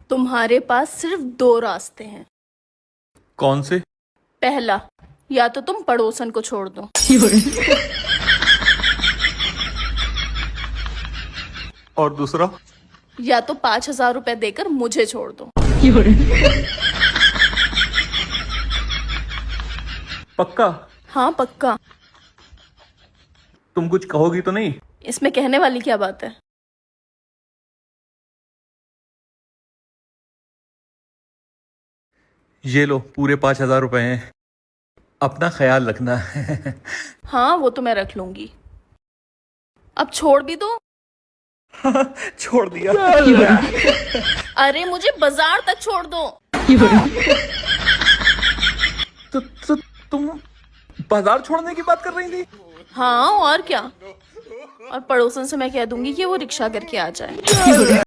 तुम्हारे पास सिर्फ दो रास्ते हैं। कौन से? पहला, या तो तुम पड़ोसन को छोड़ दो। और दूसरा? या तो 5,000 रुपए देकर मुझे छोड़ दो। पक्का? हाँ पक्का। तुम कुछ कहोगी तो नहीं? इसमें कहने वाली क्या बात है। ये लो, पूरे 5,000 रुपए हैं। अपना ख्याल रखना। हाँ वो तो मैं रख लूंगी। अब छोड़ भी दो। छोड़ दिया। अरे मुझे बाजार तक छोड़ दो। तो तुम बाजार छोड़ने की बात कर रही थी? हाँ और क्या। और पड़ोसन से मैं कह दूंगी कि वो रिक्शा करके आ जाए।